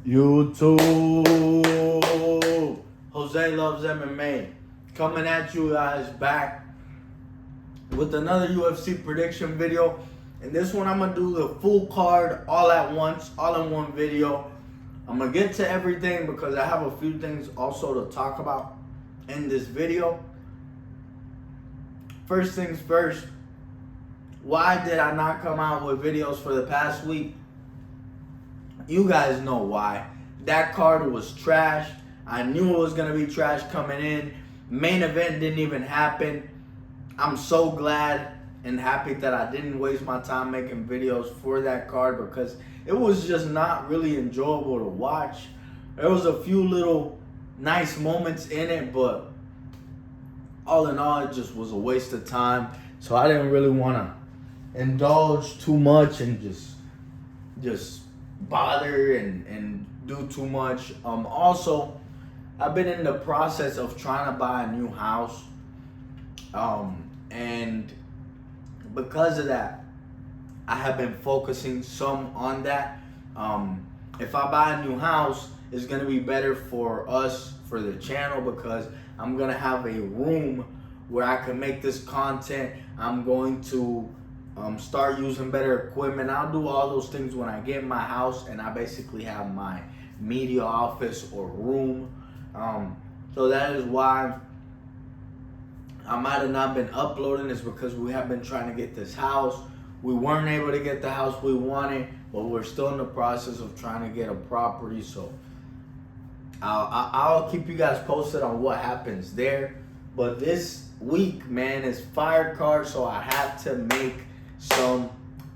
YouTube. Jose Loves MMA coming at you guys back with another UFC prediction video. And this one I'm gonna do the full card all at once, all in one video. I'm gonna get to everything because I have a few things also to talk about in this video. First things first, why did I not come out with videos for the past week? You guys know why. That card was trash. I knew it was going to be trash coming in. Main event didn't even happen. I'm so glad and happy that I didn't waste my time making videos for that card because it was just not really enjoyable to watch. There was a few little nice moments in it, but all in all, it just was a waste of time. So I didn't really want to indulge too much and just bother and do too much. Also, I've been in the process of trying to buy a new house, and because of that, I have been focusing some on that. If I buy a new house, it's gonna be better for us, for the channel, because I'm gonna have a room where I can make this content. I'm going to start using better equipment. I'll do all those things when I get in my house and I basically have my media office or room. So that is why I might have not been uploading, is because we have been trying to get this house. We weren't able to get the house we wanted, but we're still in the process of trying to get a property. So I'll keep you guys posted on what happens there. But this week, man, is fire card, so I have to make some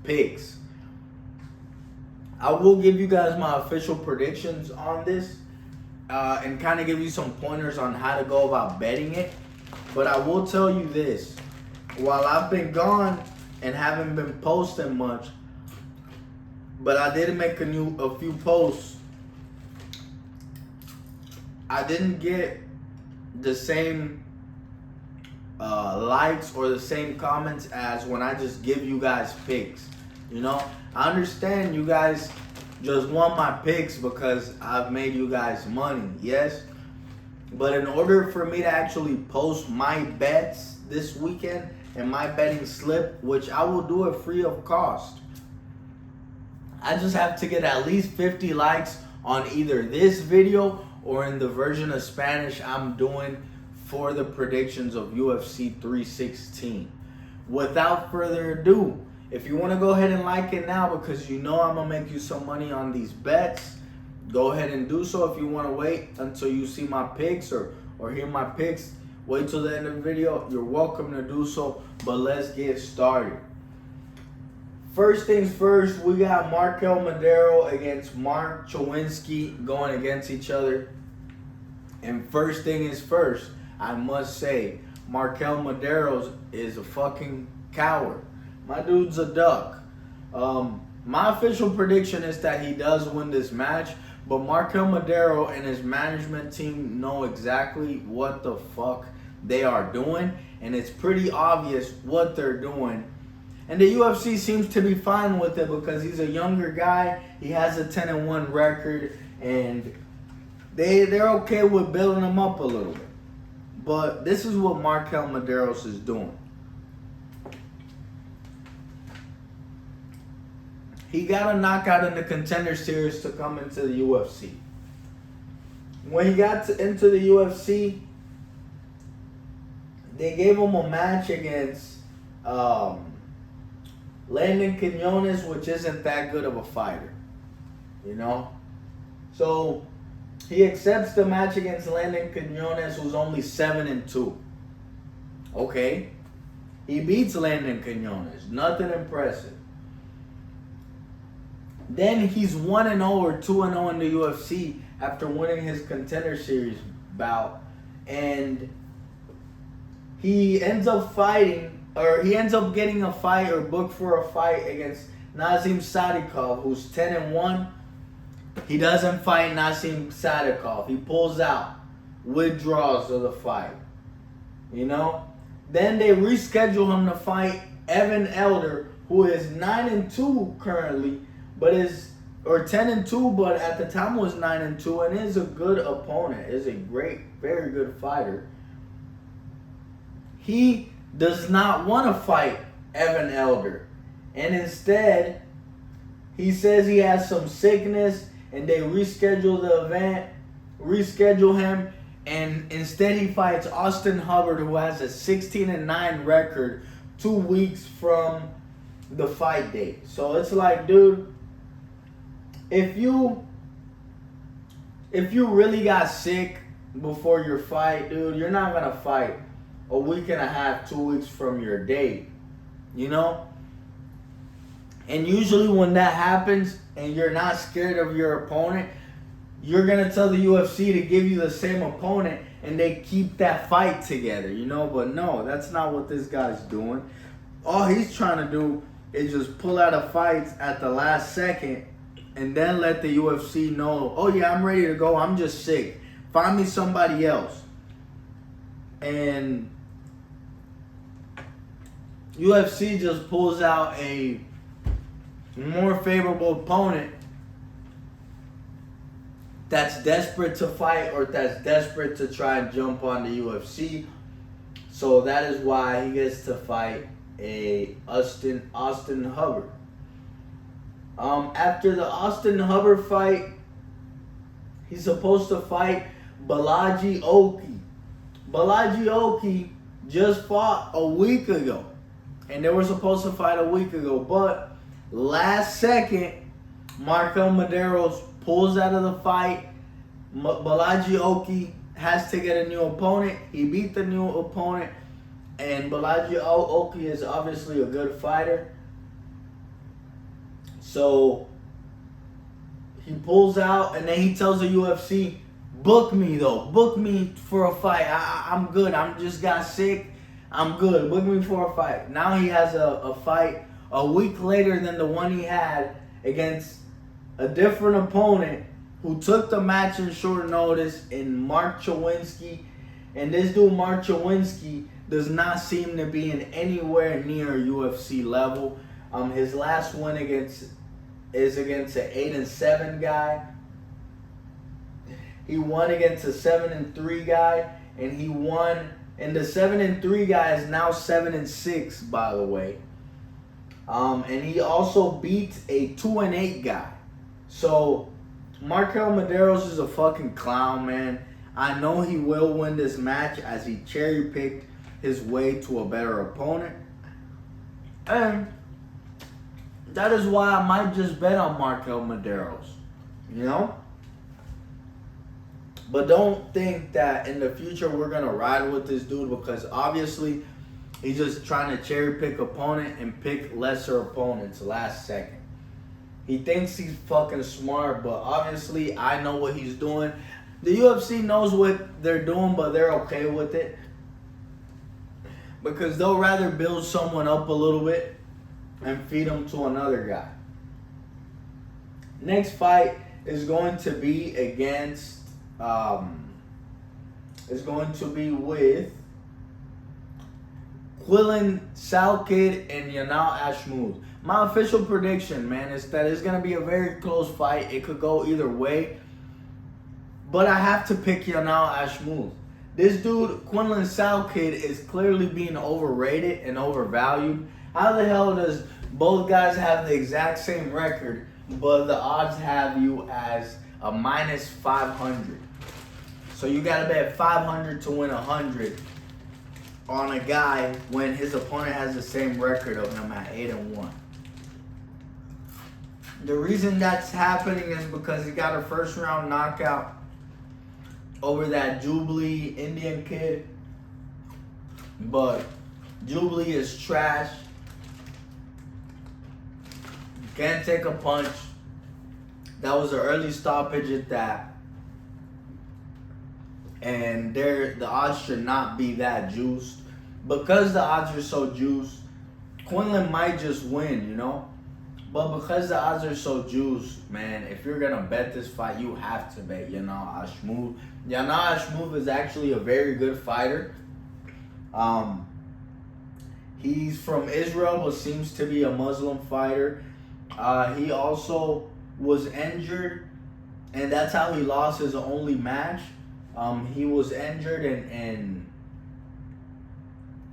picks. I will give you guys my official predictions on this and kind of give you some pointers on how to go about betting it. But I will tell you this, while I've been gone and haven't been posting much, but I did make a few posts, I didn't get the same likes or the same comments as when I just give you guys picks. You know, I understand you guys just want my picks because I've made you guys money, yes, but in order for me to actually post my bets this weekend and my betting slip, which I will do it free of cost, I just have to get at least 50 likes on either this video or in the version of Spanish I'm doing for the predictions of UFC 316. Without further ado, if you want to go ahead and like it now because you know I'm going to make you some money on these bets, go ahead and do so. If you want to wait until you see my picks or hear my picks, wait till the end of the video. You're welcome to do so, but let's get started. First things first, we got Markel Madero against Mark Chowinski going against each other. And first thing is first, I must say, Markel Madero is a fucking coward. My dude's a duck. My official prediction is that he does win this match, but Markel Madero and his management team know exactly what the fuck they are doing, and it's pretty obvious what they're doing. And the UFC seems to be fine with it because he's a younger guy. He has a 10-1 record, and they're okay with building him up a little bit. But this is what Markel Maderos is doing. He got a knockout in the Contender Series to come into the UFC. When he got into the UFC, they gave him a match against Landon Quinones, which isn't that good of a fighter, you know? So he accepts the match against Landon Quinones, who's only 7-2. Okay. He beats Landon Quinones. Nothing impressive. Then he's 1-0 or 2-0 in the UFC after winning his Contender Series bout. And he ends up getting a fight or booked for a fight against Nazim Sadikov, who's 10-1. He doesn't fight Nazim Sadikov. He pulls out, withdraws of the fight. You know? Then they reschedule him to fight Evan Elder, who is 9-2 currently, but is or 10-2, but at the time was 9-2, and is a good opponent. Is a great, very good fighter. He does not want to fight Evan Elder, and instead, he says he has some sickness, and they reschedule the event, reschedule him, and instead he fights Austin Hubbard, who has a 16-9 record 2 weeks from the fight date. So it's like, dude, if you really got sick before your fight, dude, you're not gonna fight a week and a half, 2 weeks from your date, you know? And usually when that happens and you're not scared of your opponent, you're going to tell the UFC to give you the same opponent and they keep that fight together, you know? But no, that's not what this guy's doing. All he's trying to do is just pull out of fights at the last second and then let the UFC know, oh yeah, I'm ready to go. I'm just sick. Find me somebody else. And UFC just pulls out a more favorable opponent that's desperate to fight or that's desperate to try and jump on the UFC. So that is why he gets to fight a Austin Hubbard. After the Austin Hubbard fight, he's supposed to fight Balaji Oki. Balaji Oki just fought a week ago. And they were supposed to fight a week ago. But last second, Markel Medeiros pulls out of the fight. Balaji Oki has to get a new opponent. He beat the new opponent. And Balaji Oki is obviously a good fighter. So he pulls out and then he tells the UFC, book me though. Book me for a fight. I'm good. I'm just got sick. I'm good. Book me for a fight. Now he has a fight a week later than the one he had against a different opponent who took the match in short notice in Mark Chawinski. And this dude, Mark Chawinski, does not seem to be in anywhere near UFC level. His last win is against an 8-7 guy. He won against a 7-3 guy, and he won. And the 7-3 guy is now 7-6, by the way. And he also beat a 2-8 guy. So Markel Medeiros is a fucking clown, man. I know he will win this match as he cherry-picked his way to a better opponent. And that is why I might just bet on Markel Medeiros, you know? But don't think that in the future we're going to ride with this dude, because obviously he's just trying to cherry-pick opponent and pick lesser opponents last second. He thinks he's fucking smart, but obviously I know what he's doing. The UFC knows what they're doing, but they're okay with it, because they'll rather build someone up a little bit and feed them to another guy. Next fight is going to be against, with Quillan Salkid and Yanal Ashmouz. My official prediction, man, is that it's going to be a very close fight. It could go either way. But I have to pick Yanal Ashmouz. This dude, Quinlan Salkid, is clearly being overrated and overvalued. How the hell does both guys have the exact same record, but the odds have you as a minus 500? So you got to bet 500 to win 100 on a guy when his opponent has the same record of him at 8-1. The reason that's happening is because he got a first round knockout over that Jubilee Indian kid. But Jubilee is trash. Can't take a punch. That was an early stoppage at that. And the odds should not be that juiced. Because the odds are so juiced, Quinlan might just win, you know? But because the odds are so juiced, man, if you're going to bet this fight, you have to bet Yanal Ashmouz. Yanal Ashmouz is actually a very good fighter. He's from Israel, but seems to be a Muslim fighter. He also was injured, and that's how he lost his only match. He was injured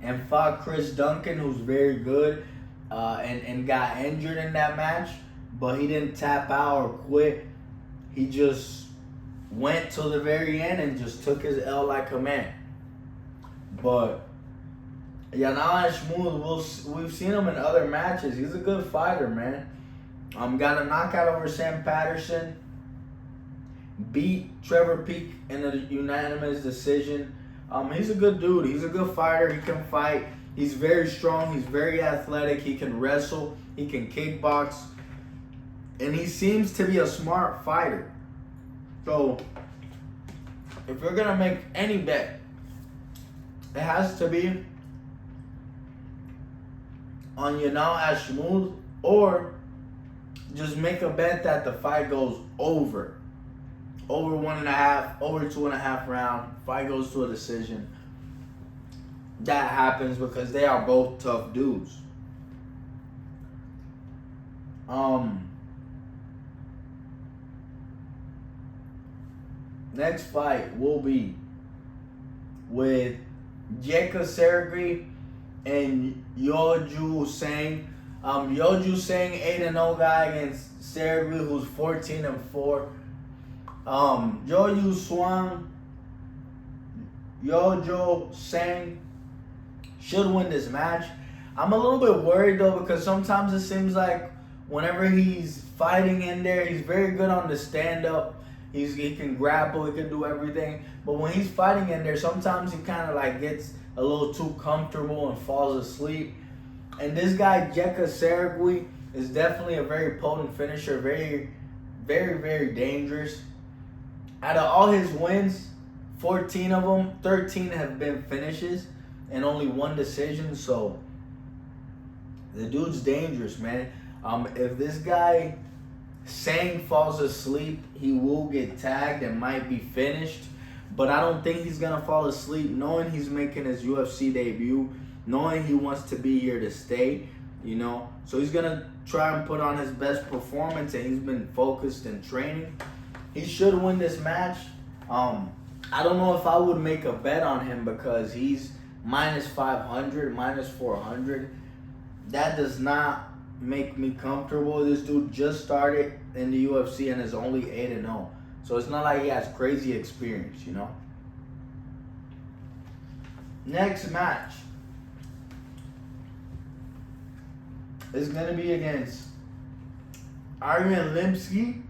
and fought Chris Duncan, who's very good, and got injured in that match, but he didn't tap out or quit. He just went till the very end and just took his L like a man. But Yanal Hashmood, we've seen him in other matches. He's a good fighter, man. Got a knockout over Sam Patterson. Beat Trevor Peek in a unanimous decision. He's a good dude. He's a good fighter. He can fight. He's very strong. He's very athletic. He can wrestle. He can kickbox. And he seems to be a smart fighter. So, if you're going to make any bet, it has to be on Yanal Hashmood, or just make a bet that the fight goes over 1.5, over 2.5 round. Fight goes to a decision. That happens because they are both tough dudes. Next fight will be with Jeka Sergey and Yeoju Sang. Yeoju Sang 8-0 guy against Sergey, who's 14-4. Yeoju Sang should win this match. I'm a little bit worried though, because sometimes it seems like whenever he's fighting in there, he's very good on the stand-up. He can grapple, he can do everything. But when he's fighting in there, sometimes he kind of like gets a little too comfortable and falls asleep. And this guy, Jeka Sergey, is definitely a very potent finisher. Very, very, very dangerous. Out of all his wins, 14 of them, 13 have been finishes and only one decision. So the dude's dangerous, man. If this guy Sang falls asleep, he will get tagged and might be finished. But I don't think he's going to fall asleep, knowing he's making his UFC debut, knowing he wants to be here to stay, you know. So he's going to try and put on his best performance, and he's been focused in training. He should win this match. I don't know if I would make a bet on him because he's minus 500, minus 400. That does not make me comfortable. This dude just started in the UFC and is only 8-0. So it's not like he has crazy experience, you know. Next match is going to be against Ariane Lipski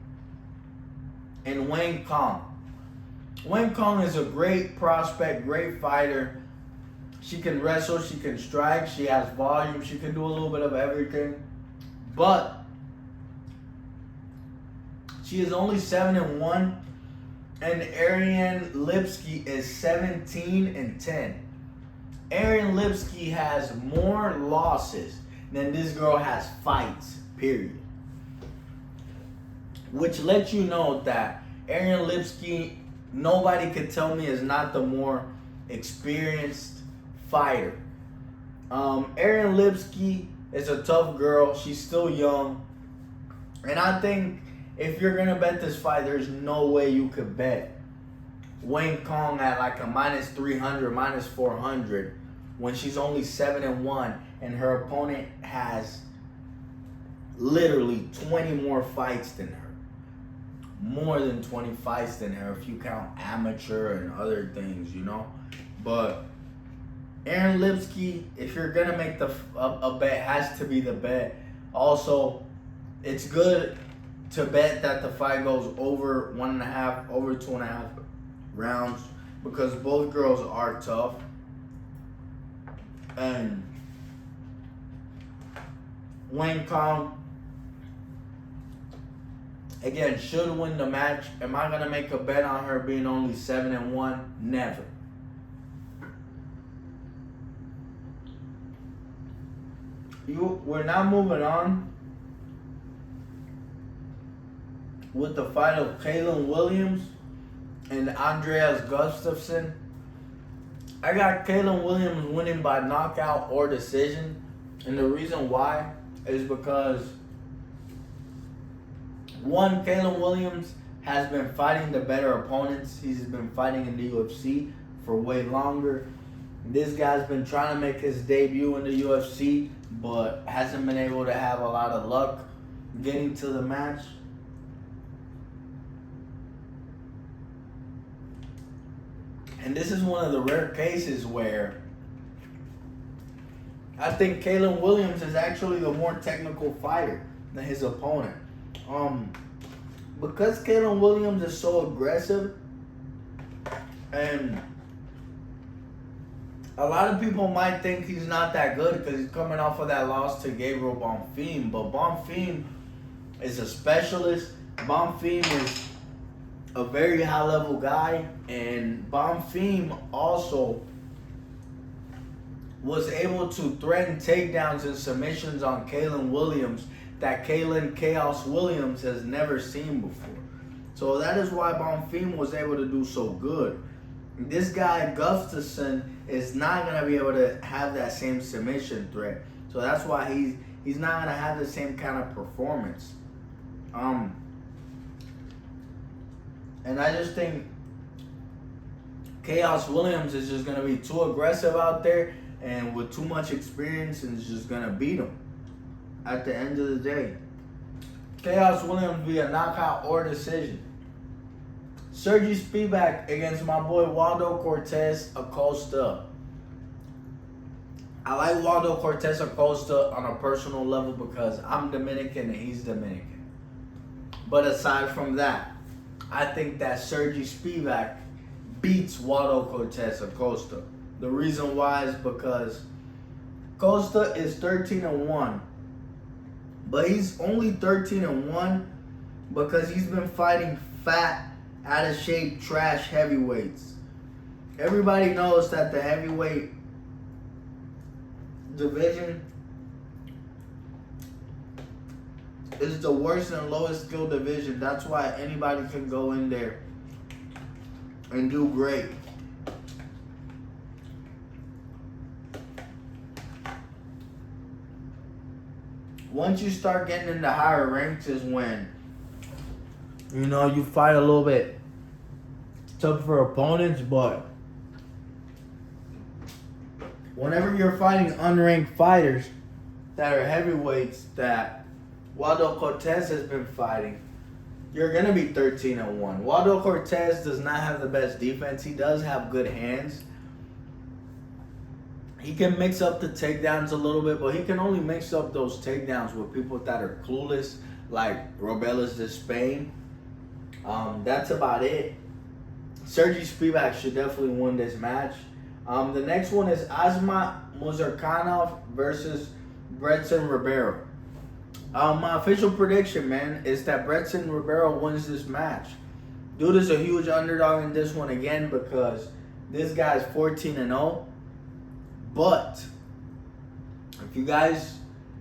and Wayne Kong. Wayne Kong is a great prospect, great fighter. She can wrestle, she can strike, she has volume, she can do a little bit of everything. But she is only 7-1, and Ariane Lipski is 17-10. Ariane Lipski has more losses than this girl has fights, period. Which lets you know that Ariane Lipski, nobody could tell me, is not the more experienced fighter. Ariane Lipski is a tough girl. She's still young. And I think if you're going to bet this fight, there's no way you could bet Wayne Kong at like a minus 300, minus 400 when she's only 7-1 and her opponent has literally 20 more fights than her. More than 20 fights than her if you count amateur and other things, you know. But Ariane Lipski, if you're going to make a bet, has to be the bet. Also, it's good to bet that the fight goes over 1.5, over 2.5 rounds because both girls are tough. And Wayne Kong, again, should win the match. Am I going to make a bet on her being only 7-1? Never. We're now moving on with the fight of Kaylin Williams and Andreas Gustafsson. I got Kaylin Williams winning by knockout or decision. And the reason why is because One, Caleb Williams has been fighting the better opponents. He's been fighting in the UFC for way longer. This guy's been trying to make his debut in the UFC, but hasn't been able to have a lot of luck getting to the match. And this is one of the rare cases where I think Caleb Williams is actually the more technical fighter than his opponent. Because Caleb Williams is so aggressive, and a lot of people might think he's not that good because he's coming off of that loss to Gabriel Bonfim. But Bonfim is a specialist. Bonfim is a very high-level guy, and Bonfim also was able to threaten takedowns and submissions on Caleb Williams that Caleb Chaos Williams has never seen before. So that is why Bonfim was able to do so good. This guy, Gustafsson, is not going to be able to have that same submission threat. So that's why he's not going to have the same kind of performance. And I just think Chaos Williams is just going to be too aggressive out there and with too much experience, and is just going to beat him at the end of the day. Chaos Williams via knockout or decision. Sergey Spivak against my boy Waldo Cortez Acosta. I like Waldo Cortez Acosta on a personal level because I'm Dominican and he's Dominican. But aside from that, I think that Sergey Spivak beats Waldo Cortez Acosta. The reason why is because Costa is 13-1. But he's only 13-1 because he's been fighting fat, out of shape, trash heavyweights. Everybody knows that the heavyweight division is the worst and lowest skill division. That's why anybody can go in there and do great. Once you start getting into higher ranks is when, you know, you fight a little bit tougher opponents, but whenever you're fighting unranked fighters that are heavyweights that Waldo Cortez has been fighting, you're going to be 13-1. Waldo Cortez does not have the best defense. He does have good hands. He can mix up the takedowns a little bit, but he can only mix up those takedowns with people that are clueless, like Robelas de Spain. That's about it. Sergey Spivak should definitely win this match. The next one is Asmat Muzarkanov versus Bretson Ribeiro. My official prediction, man, is that Bretson Ribeiro wins this match. Dude is a huge underdog in this one again because this guy's 14-0. But if you guys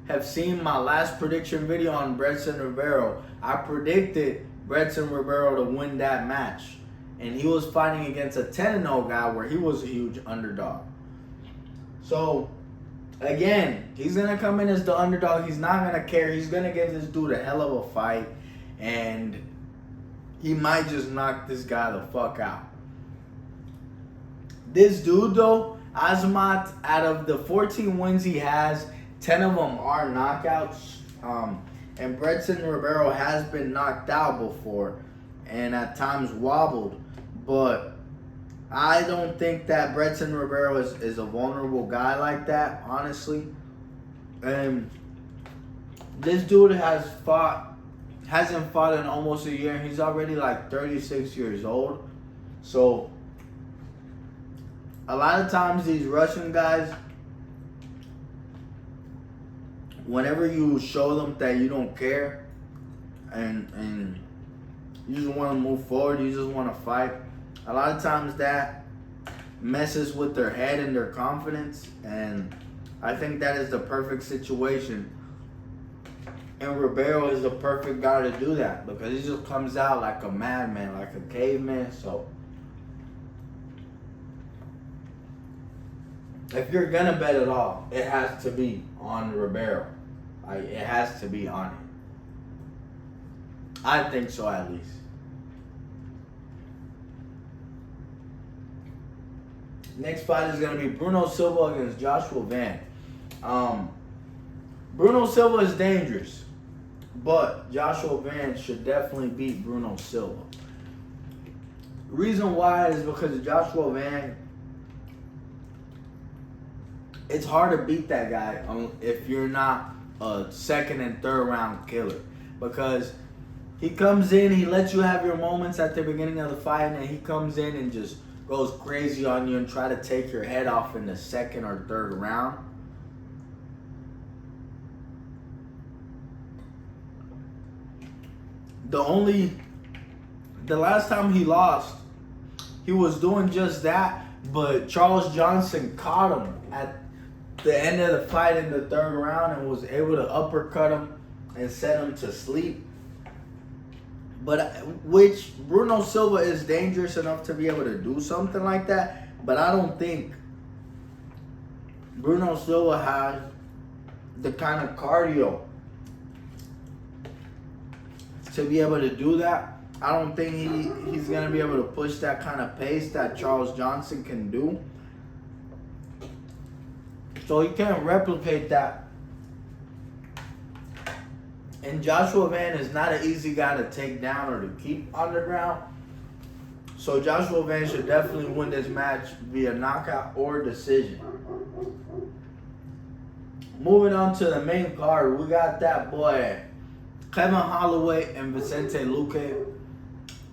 have seen my last prediction video on Bretson Ribeiro, I predicted Bretson Ribeiro to win that match. And he was fighting against a 10-0 guy where he was a huge underdog. So, again, he's going to come in as the underdog. He's not going to care. He's going to give this dude a hell of a fight. And he might just knock this guy the fuck out. This dude, though, Asmat, out of the 14 wins he has, 10 of them are knockouts. And Bretson Ribeiro has been knocked out before and at times wobbled. But I don't think that Bretson Ribeiro is a vulnerable guy like that, honestly. And this dude hasn't fought in almost a year. He's already like 36 years old. So a lot of times these Russian guys, whenever you show them that you don't care and you just want to move forward, you just want to fight, a lot of times that messes with their head and their confidence. And I think that is the perfect situation. And Ribeiro is the perfect guy to do that because he just comes out like a madman, like a caveman. So if you're going to bet at all, it has to be on Ribeiro. It has to be on him. I think so, at least. Next fight is going to be Bruno Silva against Joshua Van. Bruno Silva is dangerous, but Joshua Van should definitely beat Bruno Silva. Reason why is because Joshua Van, it's hard to beat that guy if you're not a second and third round killer. Because he comes in, he lets you have your moments at the beginning of the fight, and then he comes in and just goes crazy on you and try to take your head off in the second or third round. The last time he lost, he was doing just that, but Charles Johnson caught him at the end of the fight in the third round and was able to uppercut him and set him to sleep. But which Bruno Silva is dangerous enough to be able to do something like that, but I don't think Bruno Silva has the kind of cardio to be able to do that. I don't think he's going to be able to push that kind of pace that Charles Johnson can do. So he can't replicate that. And Joshua Van is not an easy guy to take down or to keep on the ground. So Joshua Van should definitely win this match via knockout or decision. Moving on to the main card, we got that boy Kevin Holloway and Vicente Luque.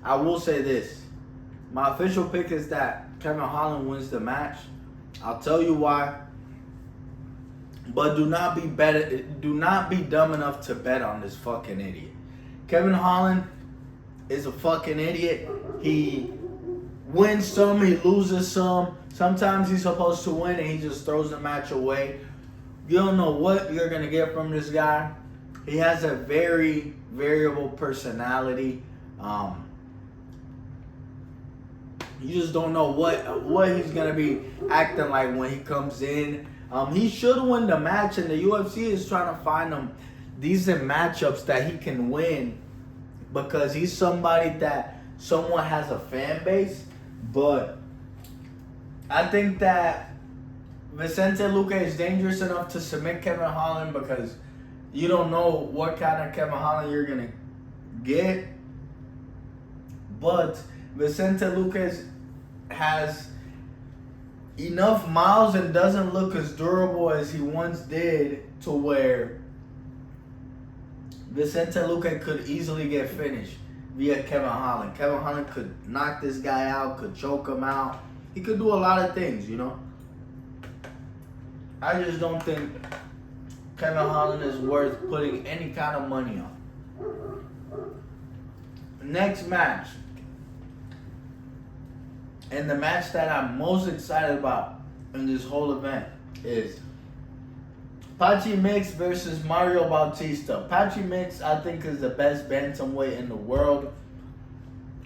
I will say this. My official pick is that Kevin Holland wins the match. I'll tell you why. But do not be dumb enough to bet on this fucking idiot. Kevin Holland is a fucking idiot. He wins some, he loses some. Sometimes he's supposed to win and he just throws the match away. You don't know what you're going to get from this guy. He has a very variable personality. You just don't know what he's going to be acting like when he comes in. He should win the match, and the UFC is trying to find him decent matchups that he can win because he's somebody that somewhat has a fan base. But I think that Vicente Luque is dangerous enough to submit Kevin Holland because you don't know what kind of Kevin Holland you're going to get. But Vicente Luque has enough miles and doesn't look as durable as he once did to where Vicente Luque could easily get finished via Kevin Holland. Kevin Holland could knock this guy out, could choke him out. He could do a lot of things, you know. I just don't think Kevin Holland is worth putting any kind of money on. Next match. And the match that I'm most excited about in this whole event is Patchy Mix versus Mario Bautista. Patchy Mix, I think, is the best bantamweight in the world.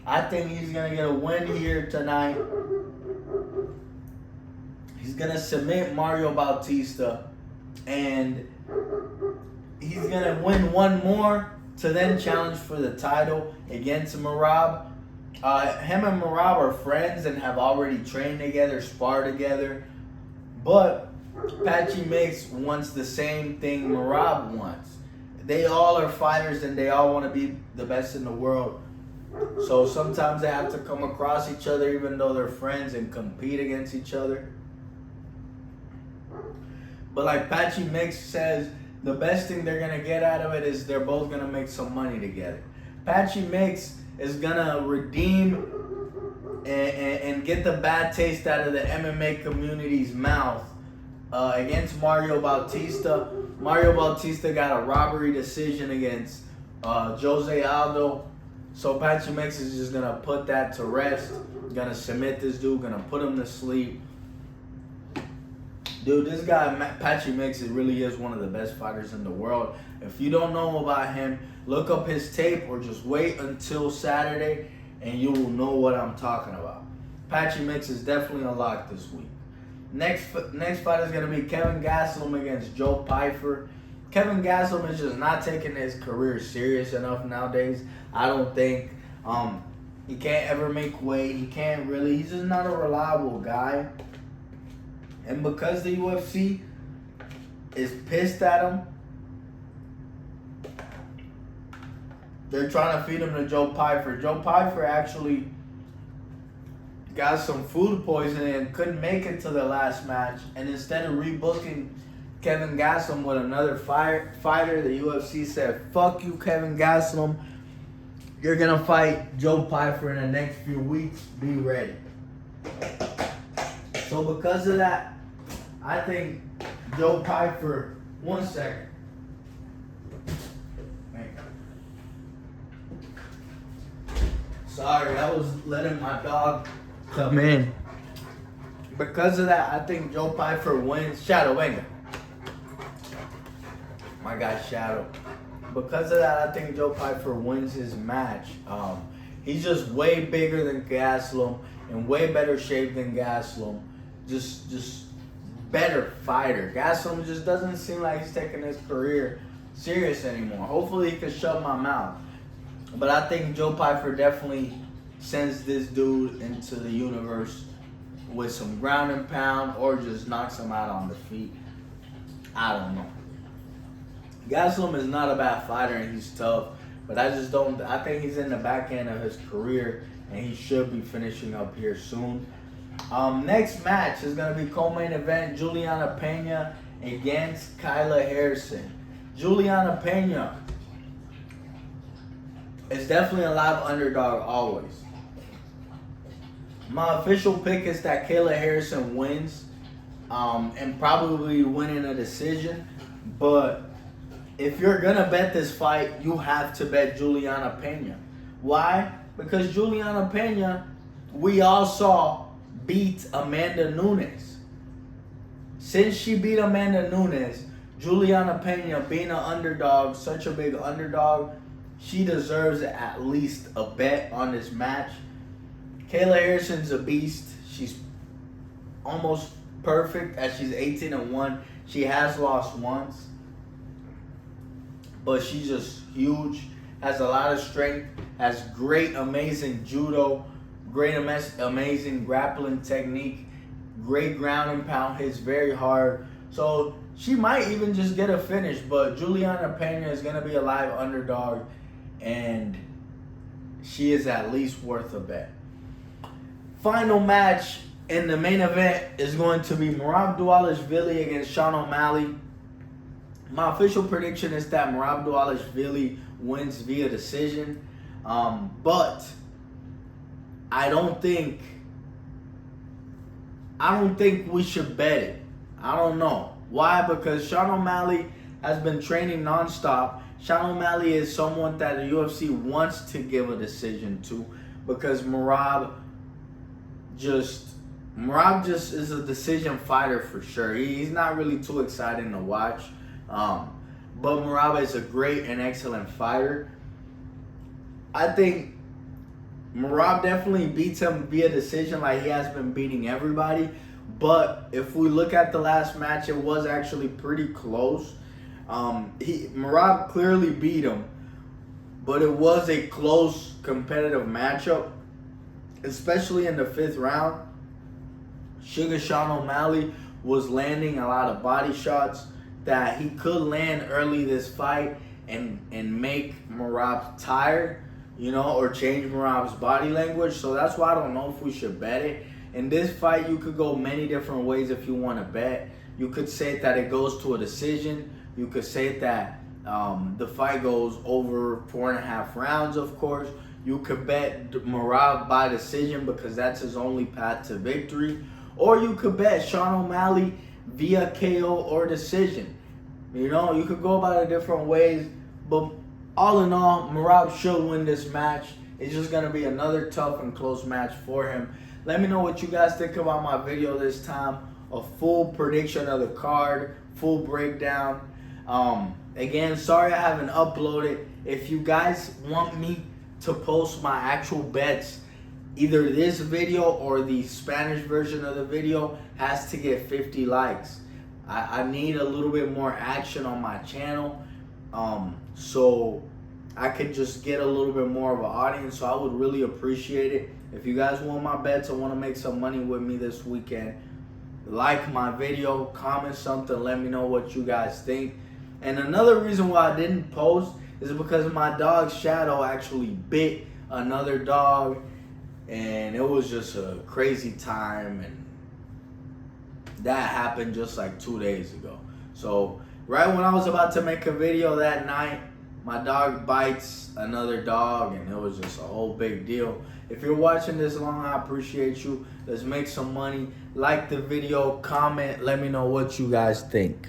I think he's going to get a win here tonight. He's going to submit Mario Bautista. And he's going to win one more to then challenge for the title against Merab. Him and Merab are friends and have already trained together, sparred together. But Patchy Mix wants the same thing Merab wants. They all are fighters and they all want to be the best in the world. So sometimes they have to come across each other even though they're friends and compete against each other. But like Patchy Mix says, the best thing they're going to get out of it is they're both going to make some money together. Patchy Mix is going to redeem and get the bad taste out of the MMA community's mouth against Mario Bautista. Mario Bautista got a robbery decision against Jose Aldo. So Patchy Mix is just going to put that to rest. Going to submit this dude, going to put him to sleep. Dude, this guy, Patchy Mix, really is one of the best fighters in the world. If you don't know about him, look up his tape or just wait until Saturday and you will know what I'm talking about. Patchy Mix is definitely unlocked this week. Next fight is going to be Kevin Gastelum against Joe Pyfer. Kevin Gastelum is just not taking his career serious enough nowadays. I don't think. He can't ever make weight. He can't really. He's just not a reliable guy. And because the UFC is pissed at him, they're trying to feed him to Joe Pyfer. Joe Pyfer actually got some food poisoning and couldn't make it to the last match. And instead of rebooking Kevin Gastelum with another fighter, the UFC said, "Fuck you, Kevin Gastelum. You're going to fight Joe Pyfer in the next few weeks. Be ready." So because of that, I think Joe Pyfer... One second. Sorry, I was letting my dog come in. Because of that, I think Joe Pyfer wins. Shadow, venga. My guy Shadow. Because of that, I think Joe Pyfer wins his match. He's just way bigger than Gastelum, in way better shape than Gastelum. Just better fighter. Gastelum just doesn't seem like he's taking his career serious anymore. Hopefully he can shut my mouth. But I think Joe Pyfer definitely sends this dude into the universe with some ground and pound, or just knocks him out on the feet. I don't know. Gastelum is not a bad fighter and he's tough, but I just don't. I think he's in the back end of his career and he should be finishing up here soon. Next match is going to be co-main event, Juliana Pena against Kayla Harrison. Juliana Pena is definitely a live underdog always. My official pick is that Kayla Harrison wins, and probably winning a decision. But if you're going to bet this fight, you have to bet Juliana Pena. Why? Because Juliana Pena, we all saw, beat Amanda Nunes. Since she beat Amanda Nunes, Juliana Pena, being an underdog, such a big underdog, she deserves at least a bet on this match. Kayla Harrison's a beast. She's almost perfect as she's 18-1. She has lost once, but she's just huge. Has a lot of strength. Has great, amazing judo. Great, amazing grappling technique. Great ground and pound. Hits very hard. So she might even just get a finish. But Juliana Pena is going to be a live underdog, and she is at least worth a bet. Final match in the main event is going to be Merab Dvalishvili against Sean O'Malley. My official prediction is that Merab Dvalishvili wins via decision. But I don't think we should bet it. I don't know. Why? Because Sean O'Malley has been training nonstop. Sean O'Malley is someone that the UFC wants to give a decision to, because Merab just is a decision fighter for sure. He's not really too exciting to watch. But Merab is a great and excellent fighter. I think Merab definitely beats him via decision, like he has been beating everybody. But if we look at the last match, it was actually pretty close. Merab clearly beat him, but it was a close competitive matchup, especially in the 5th round. Sugar Sean O'Malley was landing a lot of body shots that he could land early this fight and make Merab tired, or change Merab's body language. So that's why I don't know if we should bet it. In this fight, you could go many different ways if you want to bet. You could say that it goes to a decision. You could say that the fight goes over 4.5 rounds, of course. You could bet Merab by decision because that's his only path to victory. Or you could bet Sean O'Malley via KO or decision. You could go about it different ways. But all in all, Merab should win this match. It's just going to be another tough and close match for him. Let me know what you guys think about my video this time. A full prediction of the card, full breakdown. Again, sorry I haven't uploaded. If you guys want me to post my actual bets, either this video or the Spanish version of the video has to get 50 likes. I need a little bit more action on my channel, so I could just get a little bit more of an audience. So I would really appreciate it if you guys want my bets and want to make some money with me this weekend. Like my video, comment something, let me know what you guys think. And another reason why I didn't post is because my dog's shadow actually bit another dog, and it was just a crazy time, and that happened just like 2 days ago. So right when I was about to make a video that night, my dog bites another dog, and it was just a whole big deal. If you're watching this long, I appreciate you. Let's make some money. Like the video, comment, let me know what you guys think.